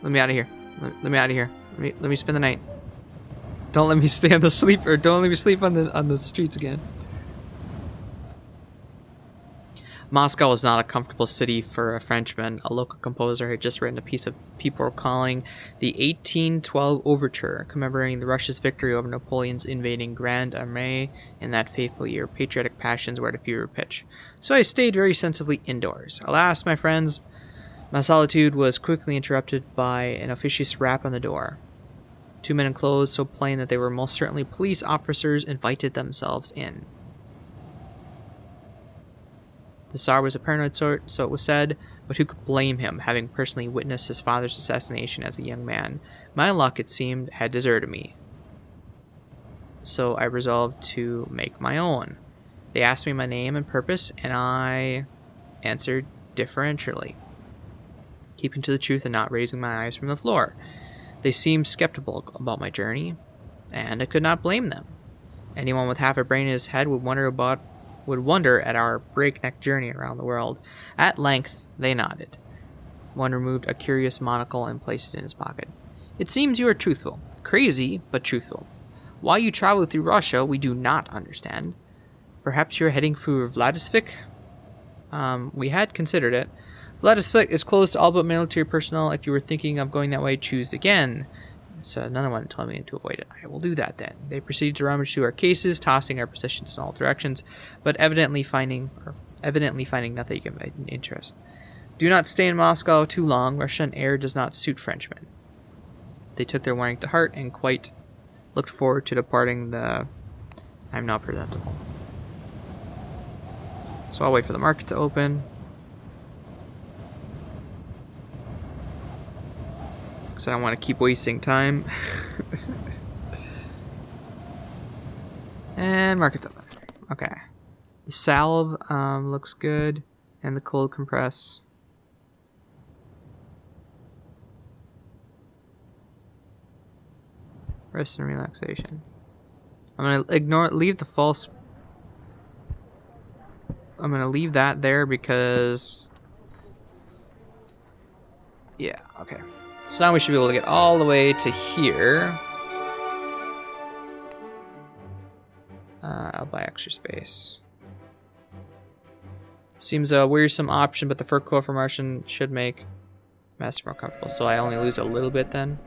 Let me out of here. Let me out of here. Let me spend the night. Don't let me stay on the sleep, or don't let me sleep on the streets again. Moscow was not a comfortable city for a Frenchman. A local composer had just written a piece of people were calling the 1812 Overture, commemorating the Russia's victory over Napoleon's invading Grande Armée in that fateful year. Patriotic passions were at a fever pitch. So I stayed very sensibly indoors. Alas, my friends, my solitude was quickly interrupted by an officious rap on the door. Two men in clothes so plain that they were most certainly police officers invited themselves in. The Tsar was a paranoid sort, so it was said, but who could blame him, having personally witnessed his father's assassination as a young man? My luck, it seemed, had deserted me. So I resolved to make my own. They asked me my name and purpose, and I answered deferentially, keeping to the truth and not raising my eyes from the floor. They seemed skeptical about my journey, and I could not blame them. Anyone with half a brain in his head would wonder at our breakneck journey around the world. At length, they nodded. One removed a curious monocle and placed it in his pocket. It seems you are truthful. Crazy, but truthful. Why you travel through Russia, we do not understand. Perhaps you're heading for Vladisvik? We had considered it. Vladisvik is closed to all but military personnel. If you were thinking of going that way, choose again. So another one told me to avoid it. I will do that then. They proceeded to rummage through our cases, tossing our possessions in all directions, but evidently finding nothing of interest. Do not stay in Moscow too long. Russian air does not suit Frenchmen. They took their warning to heart and quite looked forward to departing the... I'm not presentable. So I'll wait for the market to open. Because I don't want to keep wasting time. And market's open. Okay. The salve looks good. And the cold compress. Rest and relaxation. I'm gonna leave the false. I'm gonna leave that there because. Yeah, okay. So now we should be able to get all the way to here. I'll buy extra space. Seems a wearisome option, but the fur coat from Martian should make Master more comfortable. So I only lose a little bit then.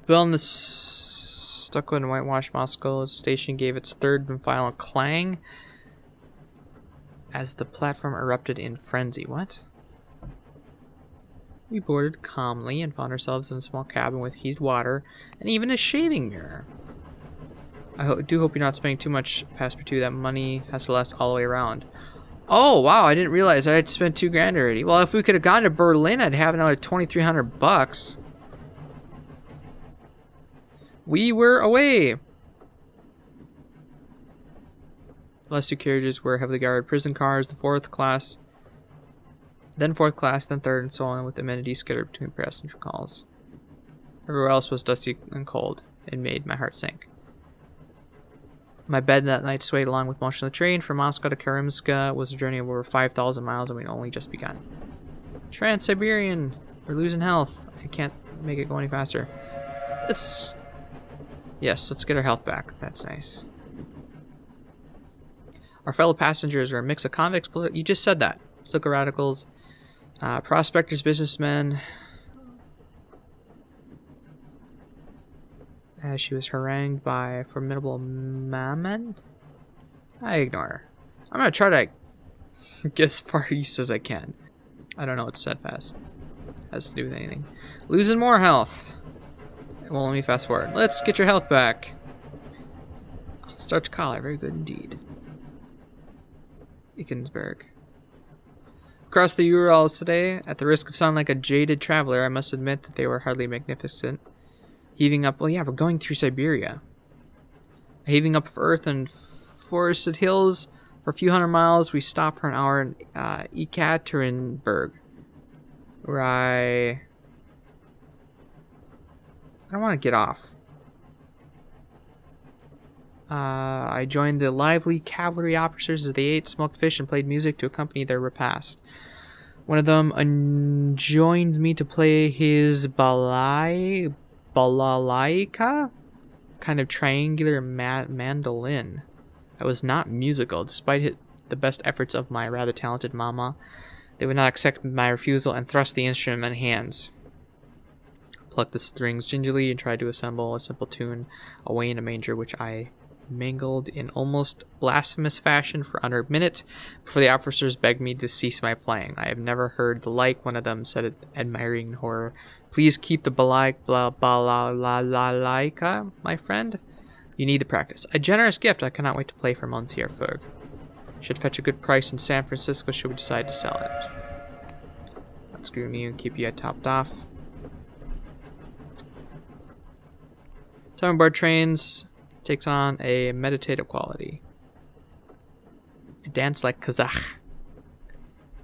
Bell in the stucco and whitewash Moscow station gave its third and final clang as the platform erupted in frenzy. What? We boarded calmly and found ourselves in a small cabin with heated water and even a shaving mirror. I do hope you're not spending too much Passepartout. That money has to last all the way around. Oh, wow, I didn't realize I had spent $2,000 already. Well, if we could have gone to Berlin, I'd have another $2,300. We were away. The last two carriages were heavily guarded prison cars, the fourth class, then third, and so on, with amenities scattered between passenger calls. Everywhere else was dusty and cold. It made my heart sink. My bed that night swayed along with motion of the train. From Moscow to Karimska was a journey of over 5,000 miles, and we'd only just begun. Trans-Siberian! We're losing health. I can't make it go any faster. Let's get our health back. That's nice. Our fellow passengers were a mix of convicts. You just said that. Political radicals, prospectors, businessmen. As she was harangued by a formidable Mammon. I ignore her. I'm gonna try to get as far east as I can. I don't know what steadfast has to do with anything. Losing more health. Well, let me fast forward. Let's get your health back. Starch collar, very good indeed. Ikensburg. Across the Urals today, at the risk of sounding like a jaded traveler, I must admit that they were hardly magnificent. Heaving up, well, yeah, we're going through Siberia. Heaving up of earth and forested hills for a few hundred miles, we stopped for an hour in Ekaterinburg, where I don't want to get off. I joined the lively cavalry officers as they ate, smoked fish, and played music to accompany their repast. One of them enjoined me to play his balalaika, kind of triangular mandolin. I was not musical, despite the best efforts of my rather talented mama. They would not accept my refusal and thrust the instrument in my hands. Plucked the strings gingerly and tried to assemble a simple tune away in a manger, which I mangled in almost blasphemous fashion for under a minute before the officers begged me to cease my playing. I have never heard the like, one of them said, admiring horror. Please keep the balalaika, my friend. You need the practice. A generous gift. I cannot wait to play for Monsieur Ferg. Should fetch a good price in San Francisco should we decide to sell it. Let's screw me and keep you topped off. Time aboard trains takes on a meditative quality. I danced like Kazakh.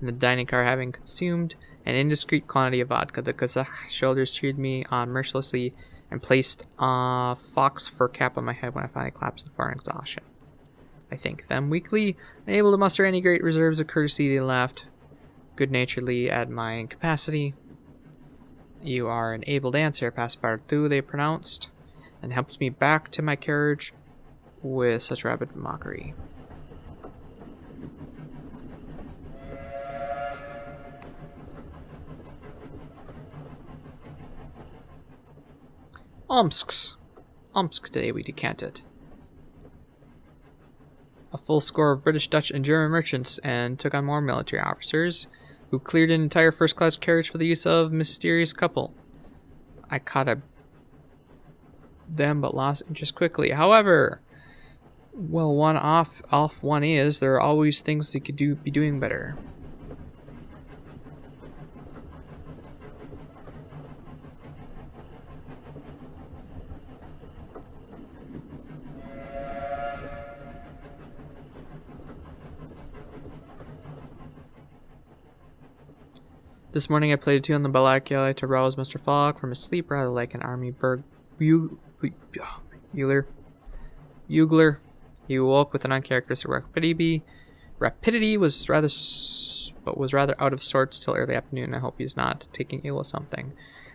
In the dining car, having consumed an indiscreet quantity of vodka, the Kazakh shoulders cheered me on mercilessly and placed a fox fur cap on my head when I finally collapsed for exhaustion. I thanked them weakly, unable to muster any great reserves of courtesy. They laughed good-naturedly at my incapacity. You are an able dancer, Passepartout, they pronounced, and helped me back to my carriage with such rapid mockery. Omsk today we decanted. A full score of British, Dutch, and German merchants, and took on more military officers, who cleared an entire first-class carriage for the use of mysterious couple. I caught them, but lost interest quickly. However, well, one is, there are always things they could be doing better. This morning I played a tune on the balalaika to rouse Mr. Fogg from his sleep, rather like an army bugler. He awoke with an uncharacteristic rapidity, was rather out of sorts till early afternoon. I hope he's not taking ill of something.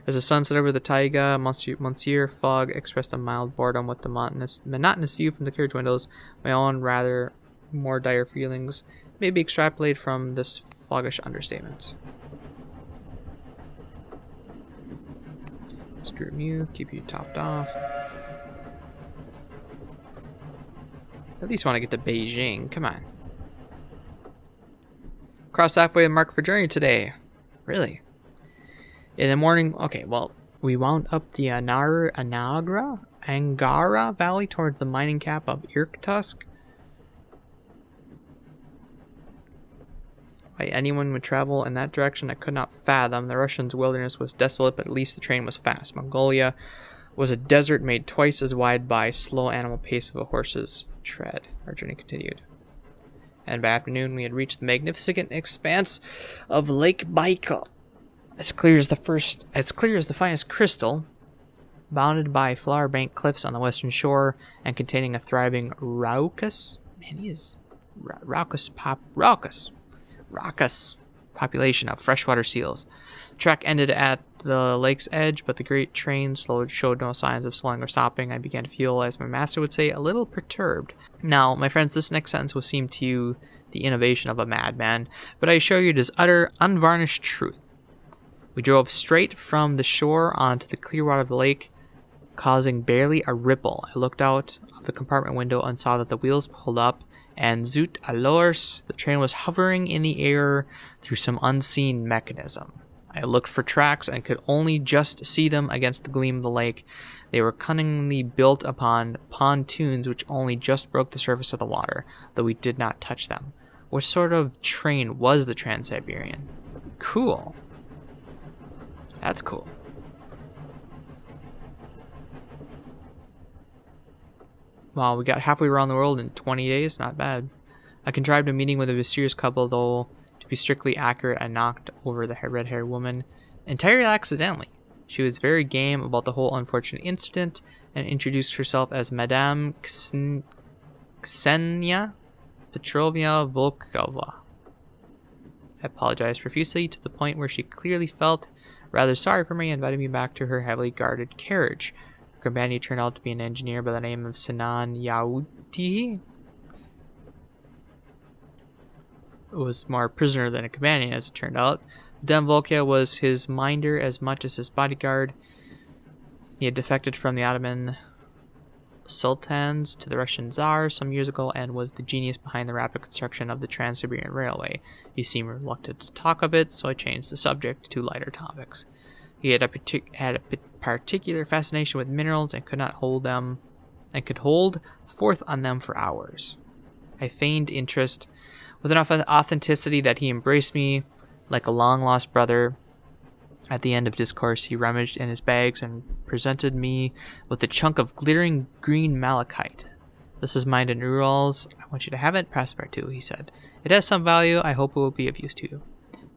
As the sun set over the taiga, Monsieur Fogg expressed a mild boredom with the monotonous view from the carriage windows. My own rather more dire feelings may be extrapolated from this foggish understatement. Screw you, keep you topped off. At least want to get to Beijing, come on. Crossed halfway the mark for journey today. Really? In the morning, okay, well, we wound up the Angara Valley towards the mining cap of Irkutsk. Why anyone would travel in that direction, I could not fathom. The Russians' wilderness was desolate, but at least the train was fast. Mongolia was a desert made twice as wide by slow animal pace of a horse's tread. Our journey continued. and by afternoon we had reached the magnificent expanse of Lake Baikal. As clear as the finest crystal, bounded by flower-banked cliffs on the western shore, and containing a thriving raucous population of freshwater seals. The trek ended at the lake's edge, but the great train showed no signs of slowing or stopping. I began to feel, as my master would say, a little perturbed. Now, my friends, this next sentence will seem to you the innovation of a madman, but I assure you it is utter, unvarnished truth. We drove straight from the shore onto the clear water of the lake, causing barely a ripple. I looked out of the compartment window and saw that the wheels pulled up, and zut alors, the train was hovering in the air through some unseen mechanism. I looked for tracks and could only just see them against the gleam of the lake. They were cunningly built upon pontoons which only just broke the surface of the water, though we did not touch them. What sort of train was the Trans-Siberian? Cool. That's cool. Wow, we got halfway around the world in 20 days. Not bad. I contrived a meeting with a mysterious couple, though, to be strictly accurate, I knocked over the red-haired woman entirely accidentally. She was very game about the whole unfortunate incident and introduced herself as Madame Ksenia Petrovna Volkova. I apologized profusely to the point where she clearly felt rather sorry for me and invited me back to her heavily guarded carriage. Her companion turned out to be an engineer by the name of Sinan Yauti. It was more a prisoner than a companion, as it turned out. Madame Volkova was his minder as much as his bodyguard. He had defected from the Ottoman sultans to the Russian Tsar some years ago and was the genius behind the rapid construction of the Trans-Siberian Railway. He seemed reluctant to talk of it, so I changed the subject to lighter topics. He had a particular fascination with minerals and could hold forth on them for hours. I feigned interest with enough authenticity that he embraced me like a long-lost brother. At the end of discourse, he rummaged in his bags and presented me with a chunk of glittering green malachite. "This is mine in Urals. I want you to have it. Passepartout," he said. "It has some value. I hope it will be of use to you."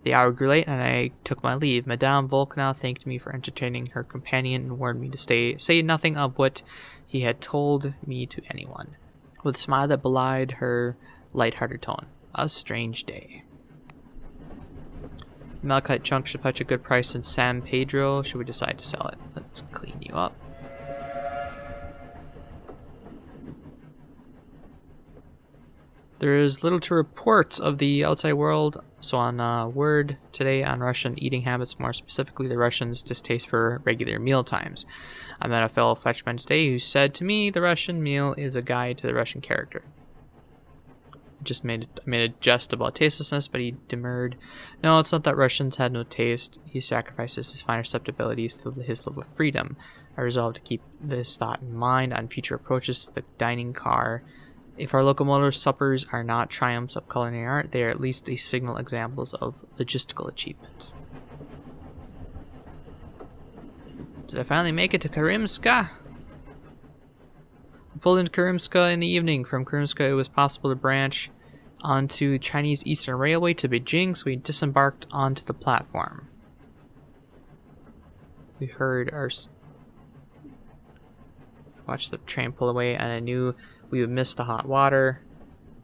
The hour grew late, and I took my leave. Madame Volkova thanked me for entertaining her companion and warned me to say nothing of what he had told me to anyone, with a smile that belied her light-hearted tone. A strange day. Malachite chunk should fetch a good price in San Pedro should we decide to sell it. Let's clean you up. There is little to report of the outside world, so on word today on Russian eating habits, more specifically the Russians' distaste for regular meal times. I met a fellow Fletchman today who said to me the Russian meal is a guide to the Russian character. I made a jest about tastelessness, but he demurred. No, it's not that Russians had no taste. He sacrifices his finer susceptibilities to his love of freedom. I resolved to keep this thought in mind on future approaches to the dining car. If our locomotive suppers are not triumphs of culinary art, they are at least the signal examples of logistical achievement. Did I finally make it to Karimska? We pulled into Karimska in the evening. From Karimska, it was possible to branch onto Chinese Eastern Railway to Beijing, so we disembarked onto the platform. We watched the train pull away, and I knew we would miss the hot water,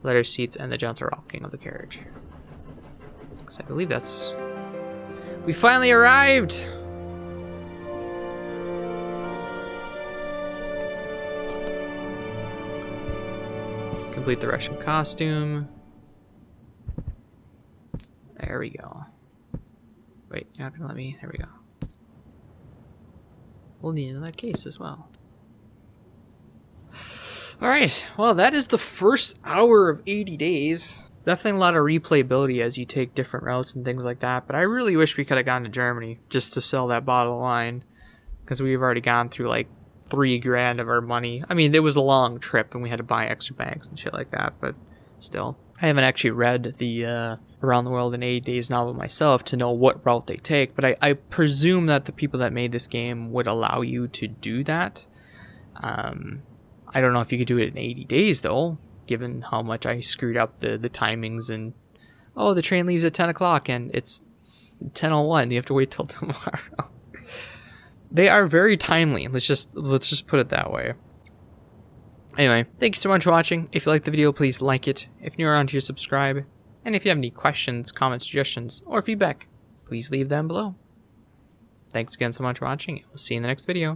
leather seats, and the gentle rocking of the carriage. Because I believe we finally arrived! Complete the Russian costume. There we go. Wait, you're not gonna let me? There we go. We'll need another case as well. Alright, well that is the first hour of 80 days. Definitely a lot of replayability as you take different routes and things like that, but I really wish we could have gone to Germany just to sell that bottle of wine. Because we've already gone through like $3,000 of our money. I mean, it was a long trip and we had to buy extra bags and shit like that, but still. I haven't actually read the Around the World in 80 Days novel myself to know what route they take, but I presume that the people that made this game would allow you to do that. I don't know if you could do it in 80 days though. given how much I screwed up the timings, and oh, the train leaves at 10 o'clock and it's 10:01. You have to wait till tomorrow. They are very timely. Let's just put it that way. Anyway, thank you so much for watching. If you liked the video, please like it. If you're new around here, subscribe. And if you have any questions, comments, suggestions, or feedback, please leave them below. Thanks again so much for watching. We'll see you in the next video.